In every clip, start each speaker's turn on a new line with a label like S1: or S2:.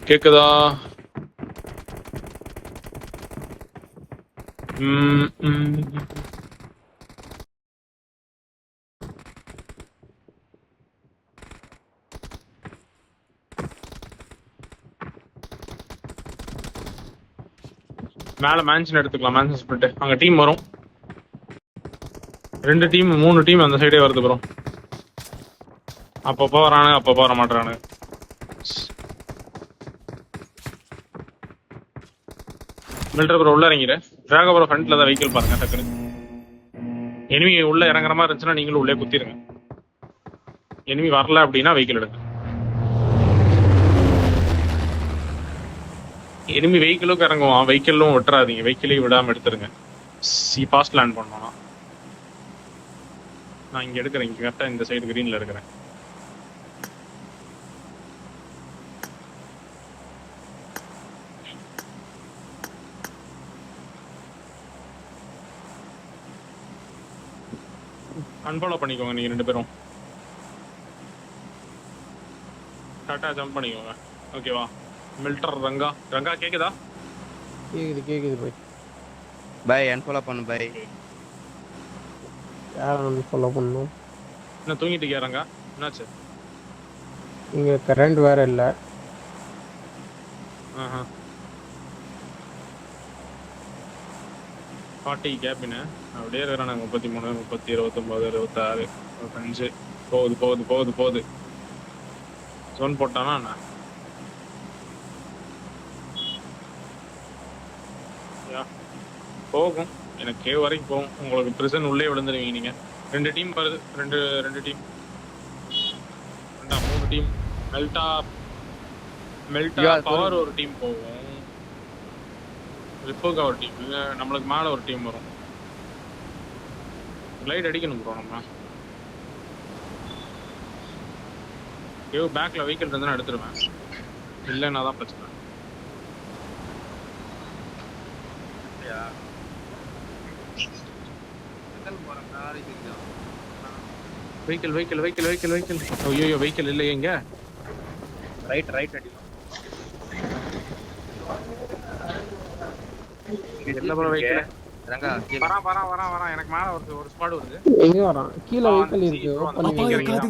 S1: கேக்குதா? மேல மேன்ஷன் எடுத்துக்கலாம். மேன்ஷன் ஸ்பிரிட் அங்க டீம் வரும். 2 டீம் 3 டீம் அந்த சைடே வருது ப்ரோ. அப்பப்போ வரானுங்க, அப்பப்போ வர மாட்டானுங்க. மிலிட்டரி ப்ரோ உள்ள இறங்கிடு. டிராகோ ப்ரோ ஃப்ரண்ட்ல தான் வெஹிக்கிள் பாருங்க டக்குனு. எனிமி உள்ள இறங்குற மாதிரி இருந்துச்சுன்னா நீங்களும் உள்ளே குத்திருங்க. எனிமி வரல அப்படின்னா வெஹிக்கிள் எடுங்க. எனிமி வெஹிக்கிளுக்கு இறங்குவான், வெஹிக்கிளும் விட்டுறாதீங்க. வெஹிக்கிளையும் விடாம எடுத்துருங்க. ஃபாஸ்ட் லேண்ட் பண்ணோம்னா நான் இங்க எடுக்கிறேன். இங்க கரெக்டா இந்த சைடு கிரீன்ல இருக்கிறேன். அன்ஃபாலோ பண்ணிக்கோங்க நீங்க 2 பேரும். கரெக்டா ஜம்ப் பண்ணிக்கோங்க. ஓகேவா? மில்டர் ரங்கா கேக்குதா?
S2: கேக்குது பை.
S3: பை அன்ஃபாலோ பண்ணு பை.
S2: யார அன்ஃபாலோ பண்ணனும்?
S1: என்ன தூங்கிட்டு இருக்கியா ரங்கா? என்னாச்சு?
S2: இங்க கரண்ட் வேற இல்ல.
S1: ஆஹா. 40 கேபின் அப்படியே இருக்கிறானுங்க. 33 30 29 26 25 போகுது. ஜோன் போட்டானா என்ன? போகும். எனக்கு கேவ் வரைக்கும் போகும். உங்களுக்கு பிரிசன் உள்ளே விழுந்துருவீங்க நீங்க. 2 டீம் வருது. 2 டீம் 3 டீம். மெல்டா பவர் ஒரு டீம் போகும். ரிப்போகா ஒரு டீம். நம்மளுக்கு மேல ஒரு டீம் வரும். கிளைட் அடிக்கணும் ப்ரோ. நம்ம கேவ் பேக்ல வெஹிக்கிள் இருந்தா எடுத்துருவேன். இல்லைன்னா தான் பிரச்சனை. வெஹிக்கிள் ஐயோ வெஹிக்கிள் இல்லையே இங்க.
S3: ரைட் அடி.
S1: இல்ல ப்ரோ வெஹிக்கிள்.
S3: ரங்கா
S1: வரான். எனக்கு மேல ஒரு ஸ்குவாட் வருது.
S2: எங்க வரான்? கீழ வெஹிக்கிள் இருக்கு. ஓபன் பண்ணி
S3: எடுக்கிறேன்.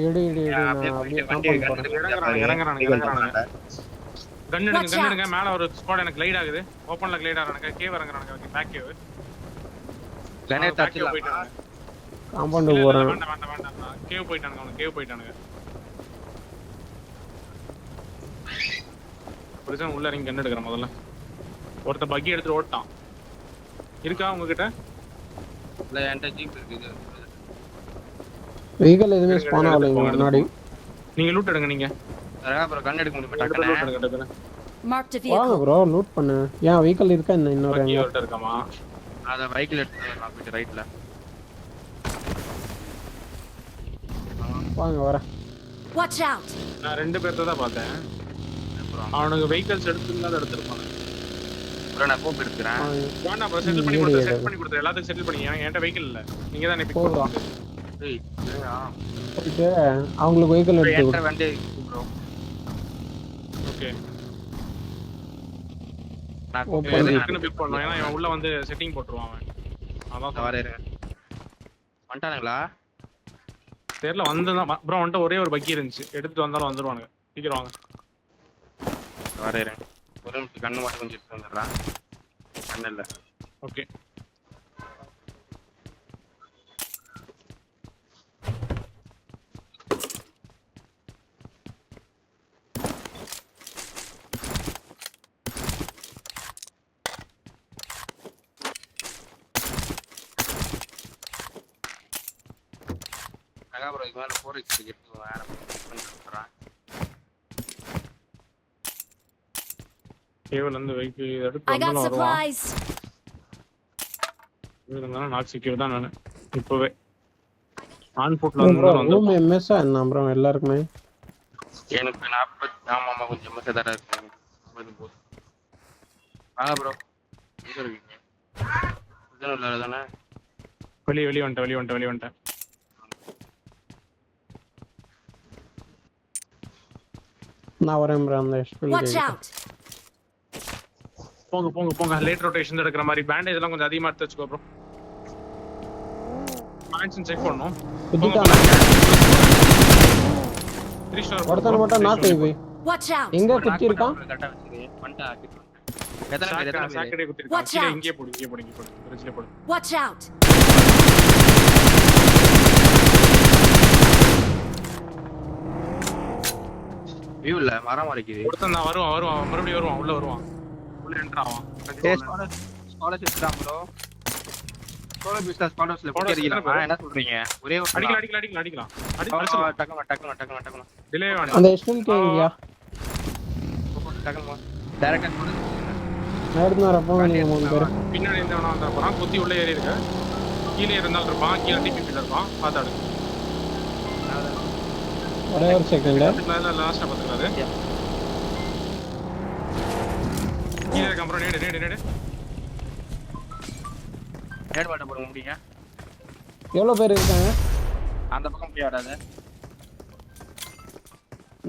S2: எடு. நான் அப்படியே காம்பவுண்ட் போறேன்.
S1: இறங்குறானுங்க. கன் எடுங்க. மேல ஒரு ஸ்குவாட் எனக்கு லைட் ஆகுது. ஓபன்ல லைட் ஆறானுங்க. கேவ் இறங்குறானுங்க. Back cave.
S3: கனே தட்டல.
S2: காம்பவுண்ட் போறேன்.
S1: வேண்டாம். கேவ் போயிட்டானுங்க. பிரச்சனை உள்ள இறங்கி கன் எடுக்கிறேன் முதல்ல. ஒருத்த பக்கி எடுத்துட்டு ஓட்டான். இருக்கா உங்ககிட்ட?
S3: இல்ல என்கிட்ட ஜீப் இருக்கு.
S2: வெஹிக்கிள் எதுவுமே ஸ்பான் ஆகல இங்க முன்னாடி.
S1: நீங்க லூட் எடுங்க நீங்க.
S3: அப்புறம் கன் எடுக்க முடியுமா? டக்கன
S4: மார்க் தி
S2: வாங்க ப்ரோ லூட் பண்ணு. ஏன் வெஹிக்கிள் இருக்கா இன்னொரு
S1: பக்கி ஓட்ட இருக்கமா?
S3: அத வெஹிக்கிள் எடுத்து நான் போய் ரைட்ல.
S2: வாங்க வர.
S4: Watch out.
S1: நான் 2 பேர்த்த தான் பார்த்தேன். அவனுக்கு வெஹிக்கிள்ஸ் எடுத்துருப்பாங்க.
S3: அப்புறம் நான் கோப் எடுக்கிறேன்.
S1: வேணா ப்ரோ செட்டில் பண்ணி கொடுத்துரு. எல்லாத்துக்கும் செட்டில் பண்ணி. என்கிட்ட வெஹிக்கிள் இல்ல. நீங்க தான் பிக் பண்ணுங்க.
S3: ஏய் சரியா?
S2: போயிட்டு அவங்களுக்கு வெஹிக்கிள் எடுத்து
S3: என்கிட்ட வண்டி ப்ரோ.
S1: ஓகே.
S3: நான்
S1: ஓபன் பிக் பண்ணனும். ஏன்னா இவன் உள்ள வந்து செட்டிங் போட்டுருவான் அவன். அதான்
S3: வரேன். வந்துட்டானுங்களா?
S1: தெரியல வந்துதான் ப்ரோ. வந்துட்டு ஒரே ஒரு பக்கி இருந்துச்சு. எடுத்துட்டு வந்தாலும் வந்துருவானுங்க. சீக்கிரம் வாங்க.
S3: வரேன். ஒரு நிமிஷம் கண்ணு மட்டும் கொஞ்சம் எடுத்து வந்துடுறேன். கண்ணு இல்லை.
S1: ஓகே.
S3: அப்புறம் இது மேலே 4x எடுத்து வேற பண்ணுறேன்.
S1: கேவல் வந்து வைக்கு எடுத்து வந்தாலும் வருவான். இருந்தாலும் நாட் செக்யூர் தான் நான் இப்பவே ஆன் ஃபுட்ல வந்து
S2: ரூம் எம்எஸ் என்ன ப்ரோ எல்லாருக்குமே?
S3: எனக்கு 40 ஆமாமா கொஞ்சம் எம்எஸ் தர இருக்கு. போதும். வாங்க ப்ரோ. எங்க இருக்கீங்க? உள்ள தானே?
S1: வெளிய வந்துட்டேன்.
S2: நான் வரேன் bro அந்த ஸ்பில்
S4: Watch out!
S1: போங்க போங்க போங்க லேட் ரொட்டேஷன் எடுக்கிற மாதிரி பேண்டேஜ் எல்லாம் கொஞ்சம் அதிகமா எடுத்து வச்சுக்கோ ப்ரோ மேக்ஸிமம் செக் பண்ணனும்
S2: குத்திட்டான்
S1: 3 ஸ்டார்
S2: ஒருத்தன் மட்டும் நாக் ஆகி போய்
S4: Watch out!
S2: எங்க குத்தி இருக்கான்
S3: கரெக்டா வச்சிரு வந்துட்டா எத்தனை பேர்
S1: சாக்கடை
S4: Watch
S1: குத்திருக்கான்
S4: out.
S1: இங்கே போடு பிரிட்ஜ்ல போடு
S4: Watch out!
S3: வியூ இல்ல மரம் வரைக்குது
S1: ஒருத்தன் தான் வருவான் மறுபடியும் வருவான் உள்ள என்டர் ஆவான்
S3: ஸ்காலர்ஷிப் தான் ப்ரோ சோலோ பிசினஸ் ஸ்காலர்ஸ்ல போடுறீங்களா என்ன சொல்றீங்க ஒரே ஒரு
S1: அடிக்கலாம்
S3: டக்கு
S1: டிலே வேணாம்
S2: அந்த ஸ்பில் கேங்கயா
S3: டக்கு டைரக்டா ஸ்காலர்ஷிப்
S2: நடந்து வரப்போ நீங்க மூணு பேர்
S1: பின்னாடி இருந்தவனா வந்தா போறான் குத்தி உள்ள ஏறி இருக்க கீழே இருந்தாலும் இருப்பான் கீழே டிபிபில இருப்பான் பாத்தாடு
S2: ஒரே ஒரு செகண்ட்
S1: லாஸ்டா பாத்துக்கிறாரு கீழே இருக்க அப்புறம் நேடு
S3: நேட் வாட்ட போற முடியுங்க
S2: எவ்வளவு பேர் இருக்காங்க
S3: அந்த பக்கம் போய் வராத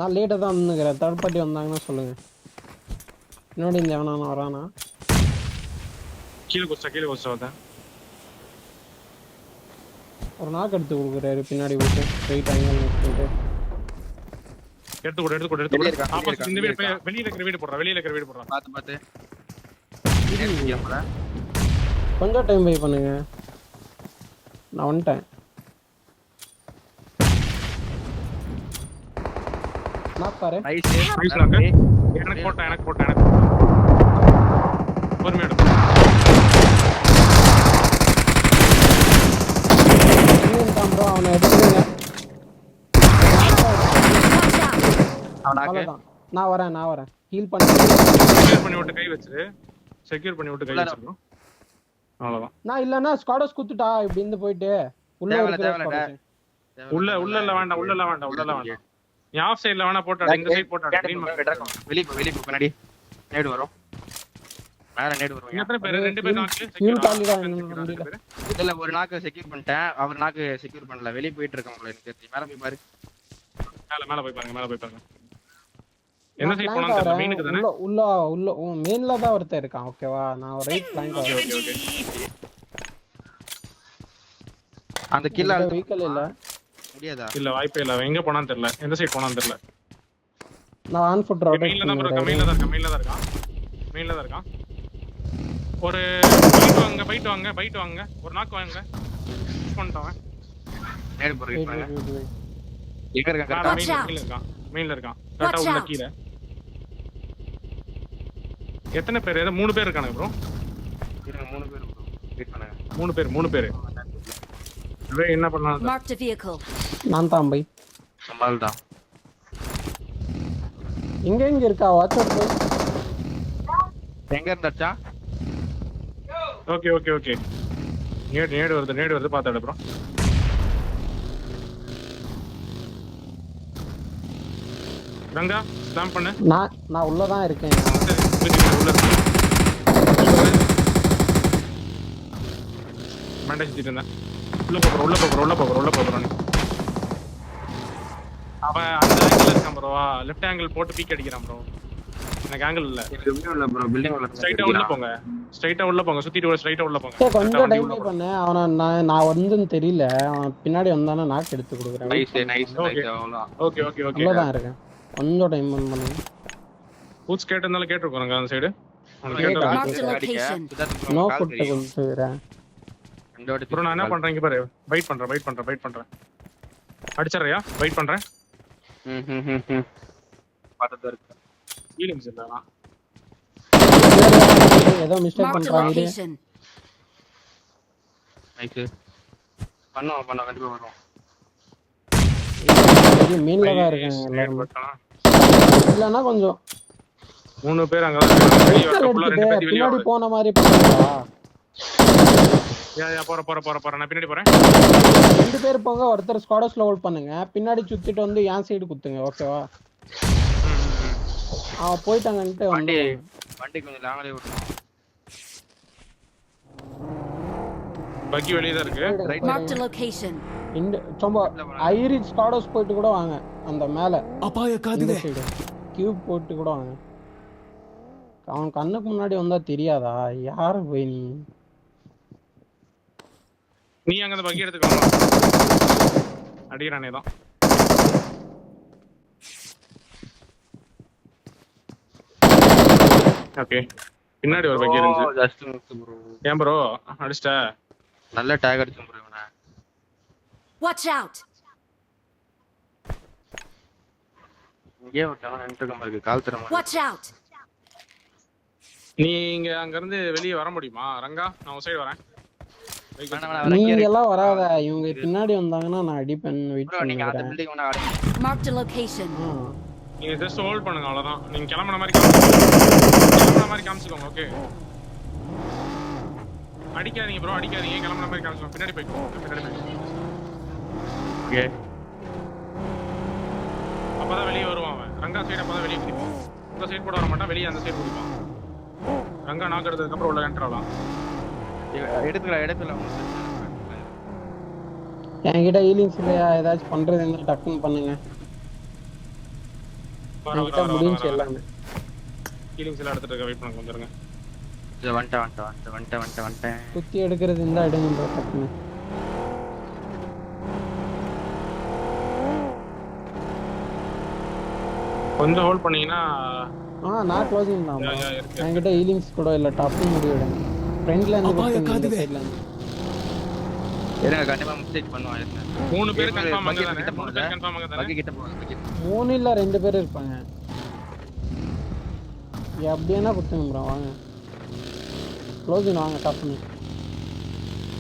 S2: நான் லேட்டா தான் வந்துக்கிறேன் தேர்ட் பார்ட்டி வந்தாங்கன்னா சொல்லுங்க என்னோட இந்த எவனா வரானா
S1: கீழே குஸ்டா வந்தேன்
S2: ஒரு நாக்கு எடுத்து கொடுக்குறாரு பின்னாடி போயிட்டு ஸ்ட்ரைட் ஆங்கிள் போயிட்டு
S1: எடுத்து கொடு
S3: வெளிய இருக்கா,
S1: ஆப்போசிட் இந்த
S3: வெளிய
S1: வீடு வெளியில இருக்கிற வீடு போடுறா
S3: பாத்து
S2: கொஞ்சம் டைம் வெயிட் பண்ணுங்க நான் வந்துட்டேன் நான் பாரு
S3: நைஸ்
S1: எனக்கு போட்டேன் பொறுமையா எடு
S2: ப்ரோ அவனை எடுத்துருங்க
S4: Watch out!
S3: அவனாக்கு
S2: அவ்வளோதான் நான் வரேன் ஹீல் பண்ணி
S1: செக்யூர் பண்ணி விட்டு கை வச்சிரு அவ்வளவுதான்
S2: நான் இல்லன்னா ஸ்காடஸ் குத்துட்டா இப்படி இருந்து போயிட்டு உள்ள
S3: தேவல
S1: உள்ள வேண்டாம் நீ ஆஃப் சைடுல வேணா போட்டாடு இந்த சைடு போட்டாடு green mark.
S3: வெளிய போ பின்னாடி நேடு வரும் மேல நேடு வரும்
S1: எத்தனை பேர் ரெண்டு பேர் நாக்கு
S2: ஹீல் காலிடா
S3: இதுல ஒரு நாக்கு செக்யூர் பண்ணிட்டேன் அவர் நாக்கு செக்யூர் பண்ணல வெளிய போயிட்டு இருக்கான் உங்களுக்கு எனக்கு தெரியும் மேல போய் பாரு
S1: மேல போய் பாருங்க என்ன சைடு போனா தெரியல மெயினுக்கு தானே
S2: உள்ள மெயின்ல தான் ஒருத்தர் இருக்கான் ஓகேவா நான் ரைட் பிளாங்க்
S1: ஓகே
S3: அந்த கில்ல
S2: வெஹிக்கிள் இல்ல
S3: முடியாதா
S1: இல்ல வாய்ப்பே இல்ல அவன் எங்க போனான்னு தெரியல எந்த சைடு போனான்னு தெரியல
S2: நான் ஆன் ஃபுட் ரவுட்
S1: மெயின்ல தான் இருக்கான் ஒரு பைட் வாங்க ஒரு நாக்கு வாங்க புஷ் பண்ணிட்டவன்
S3: நேடு போறீங்க எங்க இருக்கான் கரெக்ட்டா
S1: மெயின்ல இருக்கான் கரெக்ட்டா உள்ள கீழ எத்தனை பேர் ஏதோ 3 பேர் இருக்கானுங்க ப்ரோ
S3: இருங்க 3 பேர் வெயிட் பண்ணுங்க
S1: 3 பேர் என்ன பண்ணலாம்
S4: Marked a vehicle.
S2: நான் தான் பை
S3: சமால் தான்
S2: எங்க இருக்கா வாட்ச் அவுட் போய்
S3: எங்க இருந்தாச்சா
S1: ஓகே நேடு வருது பாத்தாடு ப்ரோ ரங்கா ஸ்டாம்ப் பண்ணு
S2: நான் உள்ள தான் இருக்கேன்
S1: பேண்டேஜ் தீட்டு இருந்தேன் உள்ள போறோம் அவன் அந்த ஆங்கிள் இருக்கான் ப்ரோ லெஃப்ட் ஆங்கிள் போட்டு பீக் அடிக்கிறான் ப்ரோ எனக்கு ஆங்கிள் இல்ல
S3: இல்ல ப்ரோ பில்டிங் உள்ள
S1: ஸ்ட்ரைட்டா உள்ள போங்க சுத்திட்டு ஸ்ட்ரைட்டா உள்ள போங்க
S2: சரி கொஞ்சம் டைம் வெயிட் பண்ணு அவன நான் வந்துன்னு தெரியல அவன் பின்னாடி வந்தானா நாக்கு எடுத்து கொடுக்குறேன்
S3: நைஸ்
S1: ஓகே
S2: அவ்வளவுதான் இருக்கேன் கொஞ்சம் டைம் பண்ணுங்க
S1: பூட்ஸ் கேட்டிருந்தாலும் கேட்டிருக்கோம் அந்த side
S4: Marked a location.
S2: No food கொடுத்துறேன்
S1: ப்ரோ நான் என்ன பண்றேன் இங்க பாரு வெயிட் பண்றேன் அடிச்சறயா வெயிட் பண்றேன்
S3: பாத்ததா இருக்கு
S1: ஃபீலிங்ஸ் இல்லனா
S2: ஏதோ மிஸ்டேக்
S4: Marked a
S2: பண்றாங்க
S4: location.
S3: நைஸ் பண்ணுவோம் கண்டிப்பா வருவோம்
S2: மீன்ல தான் இருக்காங்க எல்லாரும் இல்லன்னா கொஞ்சம்
S1: 3 பேர் அங்க
S2: பின்னாடி போன மாதிரி பண்ணுவா
S1: யா போற நான் பின்னாடி போறேன்
S2: 2 பேர் போங்க ஒருத்தர் ஸ்குவாடஸ்ல ஹோல்ட் பண்ணுங்க பின்னாடி சுத்திட்டு வந்து என் சைடு குத்துங்க ஓகேவா போயிட்டாங்கன்ட்டு
S3: வண்டி கொஞ்சம் லாங்லயே ஓட்டணும்
S1: பக்கி வெளிய தான் இருக்கு
S4: Marked a location.
S2: இந்த சும்மா ஐரிட் ஸ்குவாடஸ் போயிட்டு கூட வாங்க அந்த மேல
S5: ಅಪಾಯ ಕಾದಿದೆ
S2: சைடு கியூப் போட்டு கூட வாங்க. அவன் கண்ணுக்கு முன்னாடி வந்தா தெரியாதா? யாரு போய் நீ?
S1: நீ அங்க அந்த பக்கி எடுத்துக்கோமா அடிக்கிறானே தான். ஓகே பின்னாடி ஒரு பக்கி இருந்துச்சு.
S3: Just miss bro.
S1: ஏன் ப்ரோ அடிச்சிட்ட?
S3: நல்ல டேக் அடிச்சேன் ப்ரோ இவனை.
S4: Watch out!
S3: இங்கே விட்டான் நின்றுக்க இருக்கு கால் தர மாதிரி.
S4: Watch out!
S1: நீ இங்க அங்க இருந்து வெளியே வர முடியுமா ரங்கா? நான் ஒரு சைடு வரேன்.
S3: வேணா வேணா வேற
S2: நீங்க
S3: இங்கே
S2: எல்லாம் வராத. இவங்க பின்னாடி வந்தாங்கன்னா நான் அடிப்பேன். வெயிட்
S3: ப்ரோ நீங்க அந்த
S2: பண்ணுறேன்.
S3: பில்டிங் ஒண்ணா அடிங்க.
S4: Marked a location.
S1: நீங்க ஜஸ்ட் ஹோல்ட் பண்ணுங்க அவ்வளவுதான். நீங்க கிளம்புன மாதிரி கிளம்புன மாதிரி காமிச்சுக்கோங்க. ஓகே அடிக்காதீங்க ப்ரோ அடிக்காதீங்க. கிளம்புன மாதிரி காமிச்சுக்கோங்க. பின்னாடி போய்க்கோங்க.
S3: ஓகே
S1: அப்பதான் வெளியே வருவான் அவன். ரங்கா சைடு அப்பதான் வெளியே குதிப்பான். இந்த சைடு கூட வர மாட்டான். வெளியே அந்த சைடு குதிப்பான். ரங்கா நாக்கு எடுத்ததுக்கு அப்புறம் உள்ள என்டர் ஆகலாம்.
S3: எடுத்துக்கலாம்
S2: என்கிட்ட ஹீலிங்ஸ் இல்லையா? ஏதாச்சும் பண்றது இருந்தா டக்குன்னு பண்ணுங்க. என்கிட்ட முடிஞ்சு எல்லாமே.
S1: ஹீலிங்ஸ் எல்லாம் எடுத்துட்டு இருக்க. வெயிட் பண்ணுங்க வந்துருங்க.
S3: வந்துட்டேன்.
S2: குத்தி எடுக்கிறது இருந்தா எடுங்க டக்குன்னு.
S1: கொஞ்சம் ஹோல்ட் பண்ணீங்கன்னா
S2: நான் க்ளோசிங் தான்.
S1: இருக்கு.
S2: என்கிட்ட ஹீலிங்ஸ் கூட இல்ல. டப்புன்னு முடிவிடுங்க. ஃப்ரண்ட்ல இருந்து குத்துங்க. இந்த சைடுல இருந்து.
S3: ஏன்னா கண்டிப்பா மிஸ்டேக் பண்ணுவான்.
S1: 3 பேர் கன்ஃபார்ம்
S3: பக்கி
S1: ஆகுதானே?
S3: கிட்ட
S1: 3
S3: போனதா?
S1: பேர் கன்ஃபார்ம் ஆகுதானே?
S3: பக்கி கிட்ட போங்க.
S2: 3 இல்ல 2 பேர் இருப்பாங்க. எப்படின்னா குத்துங்க ப்ரோ. வாங்க க்ளோசிங் வாங்க டப்புன்னு.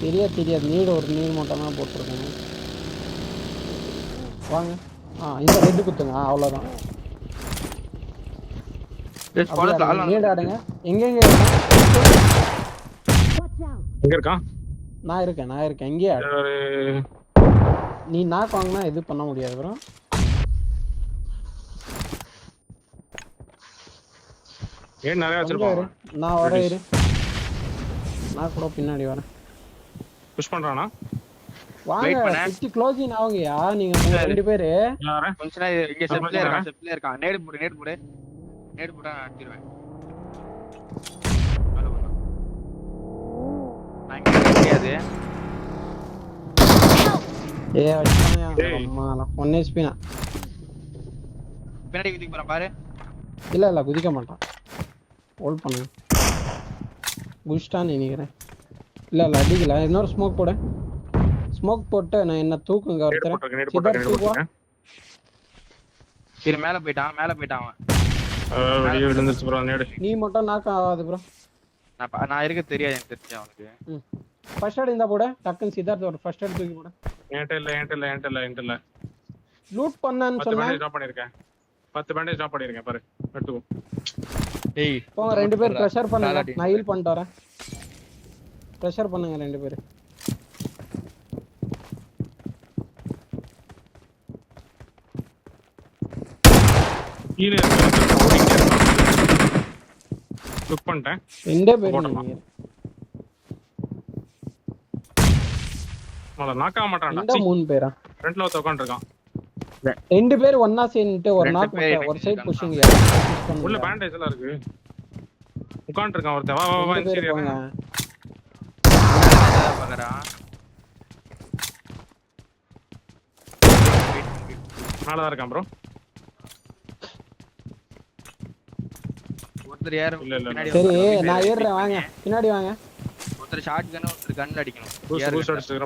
S2: தெரியாது. நீடு ஒரு நீடு மட்டும் தான் போட்டிருக்கேன். வாங்க. இந்த ரெட்டு குத்துங்க. அவ்வளோதான். நீடு ஆடுங்க. எங்க
S1: எங்க இருக்கான்?
S2: நான் இருக்கேன். எங்கேயே ஆடு.
S1: ஒரு
S2: நீ நாக் வாங்கினா எது பண்ண முடியாது ப்ரோ.
S1: ஏன் நிறைய வச்சிருப்பான்.
S2: நான் வரேன் இரு. நான் கூட பின்னாடி வரேன்.
S1: புஷ் பண்றானா?
S2: வாங்க சுத்தி க்ளோசிங் ஆகுங்கயா. நீங்க 2 பேரு
S1: யாரே?
S3: கொஞ்ச நேரம் இங்க செப்ல இருக்கான். நேடு போடு. நேடு போட்டா நான் அடிச்சிடுவேன். நான் இங்க தெரியாது.
S2: வச்சானயா அம்மா 1 HP னா.
S3: பின்னாடி குதிக்க போறான் பாரு.
S2: இல்ல குதிக்க மாட்டான். ஹோல்ட் பண்ணு. குஷ்டான்னு நினைக்கிறேன். இல்ல அடிக்கல. இன்னொரு ஸ்மோக் போடு. ஸ்மோக் போட்டு நான் என்ன தூக்குங்க ஒருத்தர். சிதர் தூக்குவா.
S3: சரி மேல போயிட்டான் அவன்.
S1: வெளிய விழுந்துச்சு ப்ரோ நேடு.
S2: நீ மட்டும் நாக் ஆகாது ப்ரோ.
S3: நான் இருக்க தெரியாது எனக்கு தெரிஞ்சு அவனுக்கு.
S2: ஃபர்ஸ்ட் எய்ட் இந்த போடு. டக்குன்னு சிதர் ஒரு ஃபர்ஸ்ட் எய்ட் தூக்கி போடு.
S1: ஏன்ட்ட இல்ல.
S2: லூட் பண்ணான்னு
S1: 10
S2: சொன்னா
S1: பேண்டேஜ் டிராப் பண்ணிருக்கேன். 10 பேண்டேஜ் டிராப் பண்ணிருக்கேன் பாரு. எடுத்துக்கோ.
S3: டேய்
S2: போங்க 2 பேர் பிரஷர் பண்ணுங்க. நான் ஹீல் பண்ணிட்டு வரேன். பிரஷர் பண்ணுங்க 2 பேர்.
S1: கீழ லுக் பண்ணிட்டேன்.
S2: 2 பேர் நீங்க.
S1: அவள நாக்க மாட்டான்டா.
S2: 3 பேரா?
S1: ஃப்ரண்ட்ல ஒருத்த உட்கார்ந்திருக்கான்.
S2: 2 பேர் ஒண்ணா சேர்ந்துட்டு ஒரு நாக் ஒரு சைடு புஷிங்.
S1: உள்ள பேண்டேஜ் எல்லாம் இருக்கு. உட்கார்ந்திருக்கான் ஒருத்த. வா சரி
S2: போங்க.
S3: பாக்கறான்.
S1: நாளா இருக்கான் ப்ரோ.
S3: ஒருத்தர் யாரு
S1: இல்ல.
S2: சரி நான் ஏறுறேன். வாங்க பின்னாடி வாங்க.
S3: ஒருத்தர் ஷாட் கன் ஒருத்தர் கன்ல அடிக்கணும்.
S1: பூஸ்ட் அடிச்சிட்டு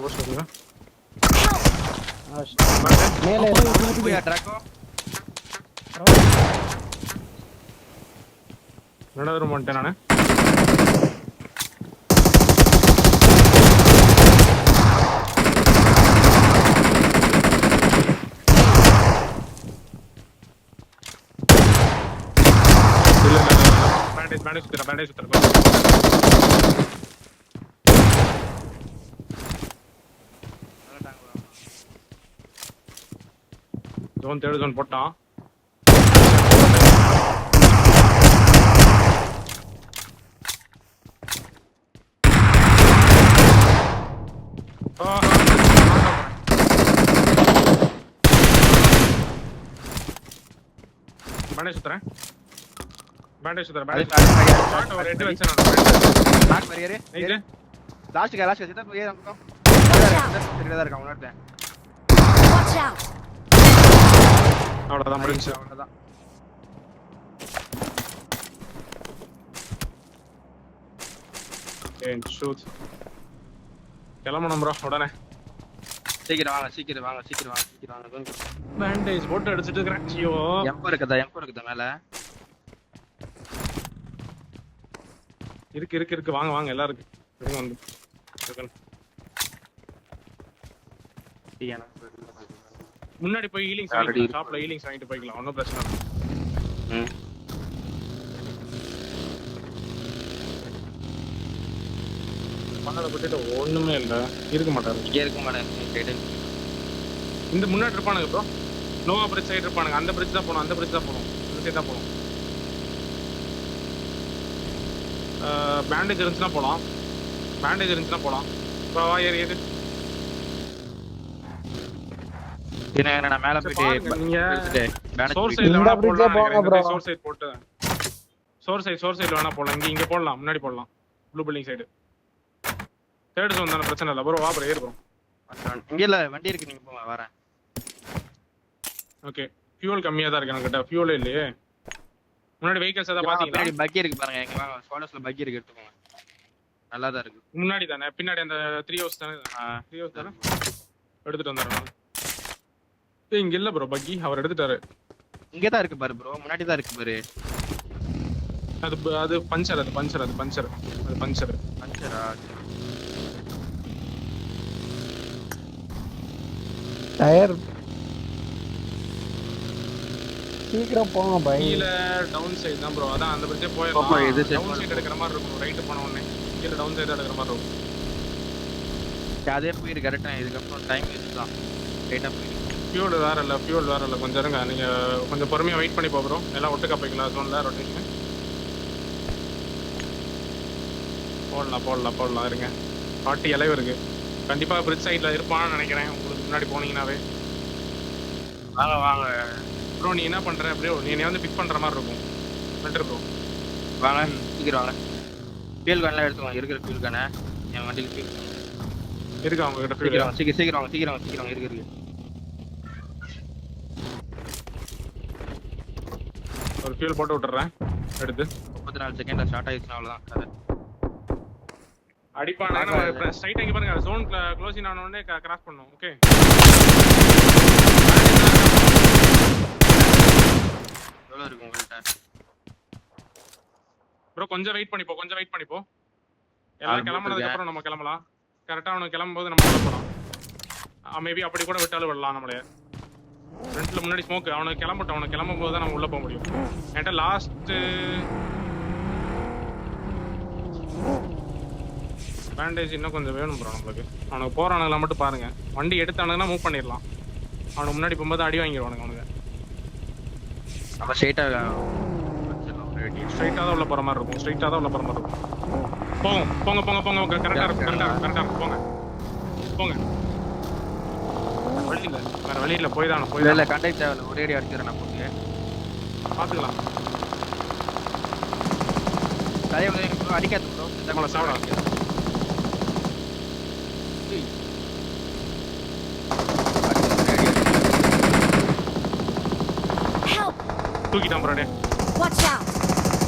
S2: மேலே
S3: போய் ட்ராக்கோ.
S1: ரெண்டாவது ரூம் வந்துட்டேன் நானு. பேண்டேஜ் சுத்துறேன். தேர்ட் ஜோன் போட்டான். பேண்டேஜ் சுத்துறேன் பேண்டேஜ் சுத்துறேன்
S3: அது
S1: பேண்டேஜ் ஒரு 8 வச்சேன்
S3: நாக் மரியரே
S1: நைஸ்
S3: லாஸ்ட் சிதா போய் நமக்கு சரியா தான் இருக்கான் உனர்ட்டேன்
S4: Watch out!
S1: அவ்வளவுதான் முடிஞ்சு
S3: அவ்வளவுதான்
S1: ஏன் ஷூட் கிளம்பணும் ப்ரோ உடனே
S3: சீக்கிரம் வாங்க
S1: பேண்டேஜ் போட்டு அடிச்சிட்டு இருக்கேன் ஐயோ
S3: எம்போ இருக்குதா மேல
S1: இருக்கு வாங்க எல்லாம் இருக்கு இருங்க வந்து இருக்கேன். முன்னாடி போய் ஹீலிங்ஸ் வாங்கிக்கலாம் ஷாப்ல ஹீலிங்ஸ் வாங்கிட்டு போய்க்கலாம் ஒன்றும் பிரச்சனை இல்லை மண்ணால போட்டுட்டு ஒண்ணுமே இல்லை இருக்க மாட்டாரு
S3: இங்கே இருக்க மாட்டேன்
S1: இந்த முன்னாடி இருப்பானுங்க ப்ரோ நோவா பிரிட்ஜ் சைடு இருப்பானுங்க அந்த பிரிட்ஜ் தான் போகணும் அந்த சைடு தான் போகணும் பேண்டேஜ் இருந்துச்சுன்னா போகலாம் வா ஏறு
S3: நான் மேல போயிட்டு
S1: நீங்க சோர்ஸ்
S2: இந்த
S1: சைடுல
S2: bridge ல போங்க bro.
S1: சோர்ஸ் சைடு போட்டு சோர்ஸ் சைடு வேணா போடலாம் இங்க போடலாம் முன்னாடி போடலாம் blue building side third zone தான பிரச்சனை இல்ல ப்ரோ வா ப்ரோ ஏறு ப்ரோ
S3: இங்க இல்ல வண்டி இருக்கு நீங்க போங்க வரேன்
S1: ஓகே ஃபியூல் கம்மியா தான் இருக்கு என்கிட்ட ஃபியூலே இல்லையே முன்னாடி வெஹிக்கிள்ஸ் ஏதாவது பாத்தீங்களா
S3: பக்கி இருக்கு பாருங்க எங்க வாங்க ஸ்குவாடர்ஸ்ல பக்கி இருக்கு எடுத்துக்கோங்க நல்லா தான் இருக்கு
S1: முன்னாடி தானே பின்னாடி அந்த 3 ஹவர்ஸ் தானே 3 ஹவர்ஸ் தானே எடுத்துட்டு வந்தாரு இங்க இல்ல ப்ரோ பக்கி அவர் எடுத்துட்டாரு
S3: இங்க தான் இருக்கு பாரு ப்ரோ முன்னாடி தான் இருக்கு பாரு
S1: அது பஞ்சர்
S3: பஞ்சரா
S2: டயர் சீக்கிரம் போங்க பை
S1: கீழ டவுன் சைடு தான் ப்ரோ அதான் அந்த பக்கே
S3: ஆமா,
S1: போயிடலாம்
S3: இது side
S1: டவுன் சைடு எடுக்கிற மாதிரி இருக்கும் ரைட் போன உடனே கீழ டவுன் சைடு எடுக்கிற மாதிரி இருக்கும்
S3: அதே போயிரு கரெக்டா இதுக்கப்புறம் டைம் வேஸ்ட் தான் ரைட்டா போயிரு
S1: ஃபியூல் வேற இல்ல கொஞ்சம் இருங்க நீங்க கொஞ்சம் பொறுமையா வெயிட் பண்ணி போ ப்ரோ எல்லாம் ஒட்டுக்கா போய்க்கலாம் ஜோன்ல ரொட்டேஷன் போடலாம் இருங்க 40 இலைவு இருக்கு கண்டிப்பா பிரிட்ஜ் சைடுல இருப்பான்னு நினைக்கிறேன் உங்களுக்கு முன்னாடி போனீங்கன்னாவே
S3: வாங்க
S1: ப்ரோ நீ என்ன பண்ற ப்ரோ நீ என்னை வந்து பிக் பண்ற மாதிரி இருக்கும் மென்டர் ப்ரோ
S3: வாங்க சீக்கிரம் வாங்க ஃபியூல் கன்லாம் எடுத்துக்கோங்க இருக்கிற ஃபியூல் கனை என் வண்டிக்கு ஃபியூல்
S1: இருக்கா உங்க கிட்ட ஃபியூல்
S3: சீக்கிரம் வாங்க இருக்கு
S1: ஒரு ஃபியூல் போட்டு விட்டுறேன் எடுத்து
S3: 34 செகண்ட்ல ஸ்டார்ட் ஆயிடுச்சுனா அவ்வளவுதான் கதை
S1: அடிப்பானே நம்ம ஸ்ட்ரைட் இங்க பாருங்க ஜோன் க்ளோசிங் ஆன உடனே கிராஸ் பண்ணனும் ஓகே
S3: எவ்வளவு இருக்கு உங்கள்ட்ட
S1: ப்ரோ கொஞ்சம் வெயிட் பண்ணி போ எல்லாம் கிளம்புனதுக்கு அப்புறம் நம்ம கிளம்பலாம் கரெக்டா அவனுக்கு கிளம்பும்போது நம்ம உள்ள போலாம் மேபி அப்படி கூட விட்டாலும் விடலாம் நம்மளே ஃப்ரண்ட்ல முன்னாடி ஸ்மோக் அவனுக்கு கிளம்பும்போது தான் நம்ம உள்ள போக முடியும் என்கிட்ட லாஸ்ட் பேண்டேஜ் இன்னும் கொஞ்சம் வேணும் ப்ரோ நம்மளுக்கு அவனுக்கு போறானுங்களா மட்டும் பாருங்க வண்டி எடுத்தானுங்கன்னா மூவ் பண்ணிடலாம் அவனுக்கு முன்னாடி போகும்போது அடி வாங்கிடுவானுங்க அவனுங்க
S3: நம்ம ஸ்ட்ரைட்டா
S1: ஸ்ட்ரைட்டா தான் உள்ள போற மாதிரி இருக்கும் போங்க கரெக்டா இருக்கும் போங்க வழி இல்ல போய் தான்
S3: இல்ல கண்டக்ட் தேவையில்ல ஒரே அடி அடிச்சிடறேன் நான் போட்டு
S1: பாத்துக்கலாம்
S3: தலையை அடிக்காது ப்ரோ
S1: நம்மள சாவடா
S4: Help!
S1: தூக்கிட்டான் ப்ரோ டே
S4: Watch out!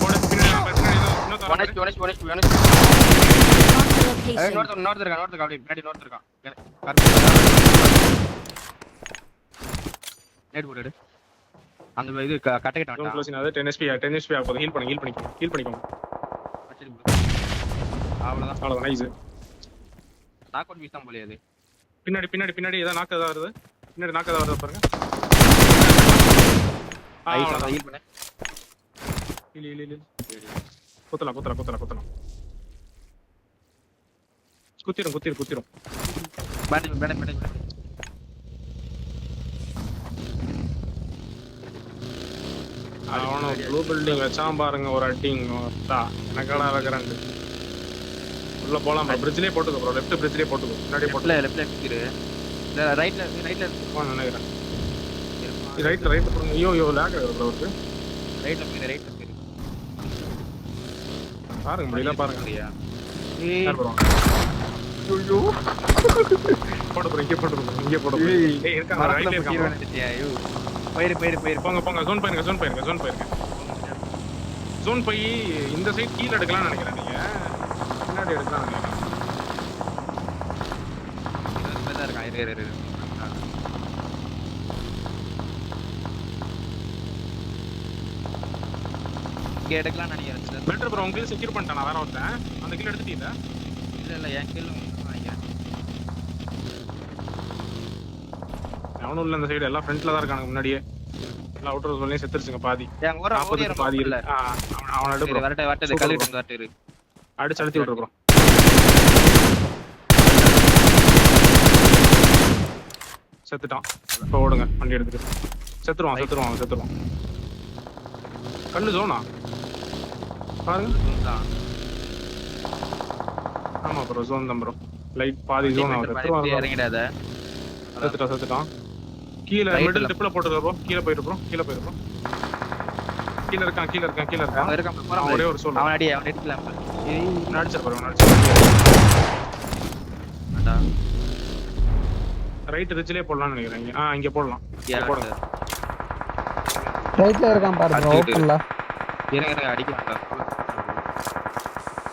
S1: போடு பின்னாடி இன்னும்
S3: ஒனஸ்
S4: Mark the location.
S3: நோர்த் இருக்கா அப்படியே பின்னாடி நோர்த் இருக்கான் நேட் போடு அந்த இது கட்ட
S1: ஜோன்
S3: கட்ட
S1: க்ளோசிங் அது 10 HP ஆக போகுது ஹீல் பண்ணிக்கோங்க
S3: அவ்வளவுதான்
S1: நைஸ்
S3: நாக் அவுட் பீஸ் தான் போல அது
S1: பின்னாடி ஏதா நாக்கு வருது பாருங்க
S3: ஐஸ் ஹீல் பண்ணு
S1: இல்ல குத்தலாம் குத்திரும்
S3: பேண்ட்
S1: அவனும் ப்ளூ பில்டிங் வச்சான் பாருங்க ஒரு அட்டிங் எனக்கடா இருக்கிறேன் உள்ள போலாம் பிரிட்ஜ்லயே போட்டுக்கோ ப்ரோ லெஃப்ட் பிரிட்ஜ்லயே போட்டுக்கோ முன்னாடி
S3: லெஃப்ட்ல இரு இல்ல ரைட்ல
S1: நினைக்கிறேன் ரைட்ல போடுங்க ஐயோ லாக் ஆகுது ப்ரோ இருக்கு
S3: ரைட்ல போயிரு
S1: பாருங்க முடியல பாருங்க
S3: சரியா
S1: யார் போறோம் போட போறோம் இங்க போட போறோம் ஏய் இருக்காங்க ரைட்ல இருக்காங்க
S3: போயிரு
S1: போங்க ஜோன் போயிருங்க ஜோன் போய் இந்த சைடு கீழ எடுக்கலாம்னு நினைக்கிறேன் நீங்க முன்னாடி எடுக்கலாம் நினைக்கிறேன்
S3: தான் இருக்கான் இரு இங்க எடுக்கலாம் நினைக்கிறேன் சார்
S1: பெட்டர் ப்ரோ உங்களுக்கு செக்யூர் பண்ணிட்டேன் நான் வேற ஒருத்தன் அந்த கில் எடுத்துட்டீங்க
S3: இல்ல என் கீழ நினைக்கிறேன்
S1: அவனும் இல்ல இந்த சைடு எல்லாம் ஃப்ரண்ட்ல தான் இருக்கானுங்க முன்னாடியே எல்லாம் அவுட்டர் ஜோன்லயே செத்துருச்சுங்க பாதி
S3: என் ஓர ஓடிற
S1: பாதி இல்ல அவன எடுத்து
S3: வரட்ட கழுவிட்டு வரட்டு
S1: அடிச்சு அழுத்தி விட்டுரு ப்ரோ செத்துட்டான் இப்போ ஓடுங்க வண்டி எடுத்துட்டு செத்துருவான் கல்லு ஜோனா பாருங்க ஆமா ப்ரோ ஜோன் தான் ப்ரோ லைட் பாதி ஜோன் ஆகுது
S3: இறங்கிடாத
S1: செத்துட்டான் கீழ மிடில் டிப்ல போட்டுரு ப்ரோ கீழ போயிரு ப்ரோ கீழ இருக்கான் ஒரே ஒரு சோல்
S3: அவன் அடிக்கலாம்
S1: அடிச்சா ப்ரோ ரைட் ரிட்ஜ்லயே போடலாம்னு நினைக்கிறேன் இங்க போடலாம் போடுங்க
S2: ரைட்ல இருக்கான் பாருங்க ஓபன்ல
S3: இருங்க அடிக்கலாம்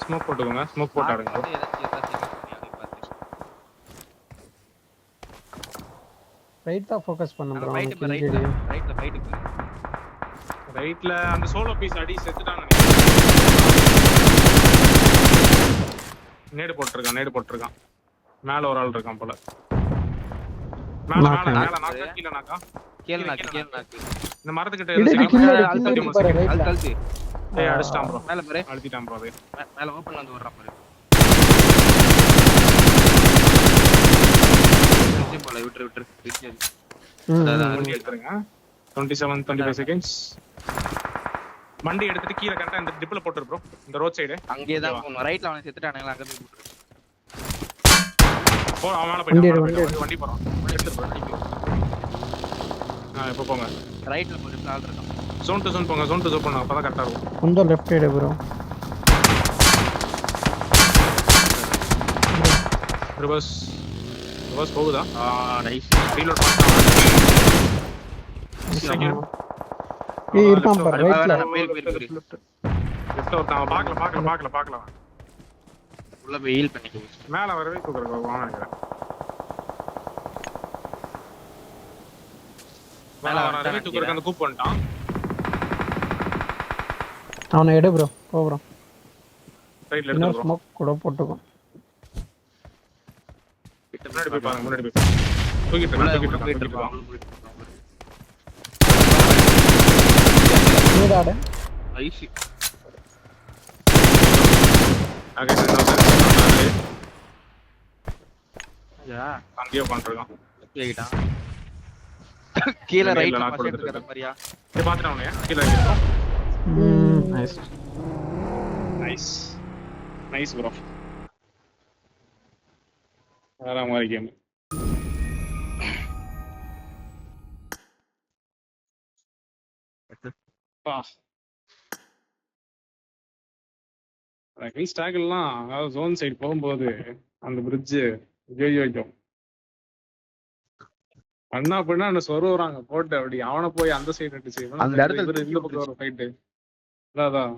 S1: ஸ்மோக் போட்டுக்கோங்க ஸ்மோக் போட்டாருங்க
S2: ரைட் தான் ஃபோக்கஸ் பண்ணு ப்ரோ
S1: ரைட்ல அந்த சோலோ பீஸ் அடி செத்துட்டான்னு நேடு போட்டுருக்கான் மேல ஒரு ஆள் இருக்கான் போல மேல நாக்கா கீழ நாக்கா இந்த மரத்துக்கிட்ட அடிச்சிட்டான் ப்ரோ
S3: மேல பாரு
S1: அழுத்திட்டான் ப்ரோ
S3: மேல ஓபன்ல வந்து வர்றான் பாரு போல விட்டுரு
S1: வண்டி எடுத்துருங்க 25 செகண்ட்ஸ் வண்டி எடுத்துட்டு கீழே கரெக்டா இந்த டிப்ல போட்டுரு ப்ரோ இந்த ரோட் சைடு
S3: அங்கேயே தான் போணும் ரைட்ல அவனை செத்துட்டானுங்க அங்க போய் போட்டுரு
S1: போ அவன் மேல போய் வண்டி போறான் எடுத்து ப்ரோ இப்போ போங்க
S3: ரைட்ல போய் ஆள் இருக்கான்
S1: ஜோன் டு ஜோன் போங்க போங்க அப்பதான் கரெக்டா இருக்கும்
S2: கொஞ்சம் லெஃப்ட் சைடு ப்ரோ
S1: ரிவர்ஸ் போகுதா
S3: நைஸ்
S1: ரீலோட் பண்ணிட்டான்
S2: ஏய் இருப்பான் பாரு ரைட்ல
S1: லெஃப்ட் ஒருத்தன் பார்க்கல
S3: உள்ள போய் ஹீல் பண்ணிக்கோ
S1: மேல வரவே தூக்குறக்கு வாங்க நினைக்கிறேன் மேல வரவே தூக்குறக்கு அந்த கூப் பண்ணிட்டான்
S2: அவனை எடு ப்ரோ போ ப்ரோ
S1: ரைட்ல
S2: இன்னொரு
S1: எடுத்து
S2: ஸ்மோக் கூட போட்டுக்கோ
S1: முன்னாடி போய் பாருங்க தூக்கிட்டு இருக்கான்
S2: நீடாட
S3: ஐசி
S1: அங்கேயே உட்காந்துருக்கான்
S3: கேக்கிட்டான் கீழ ரைட்ல பசங்க இருக்கற மாதிரியா
S1: பாத்துட்டான் அவனையா கீழ இறங்கிட்டான் நைஸ் ப்ரோ வேற மாதிரி கேம் ஸ்டாக்லாம் அதாவது ஜோன் சைடு போகும்போது அந்த பிரிட்ஜ் ஐயோ அண்ணா அப்படின்னா அந்த சொருவுறாங்க போட்டு அப்படி அவனை போய் அந்த சைடு
S3: அந்த இடத்துல
S1: இந்த பக்கம் ஒரு ஃபைட்டு அதான்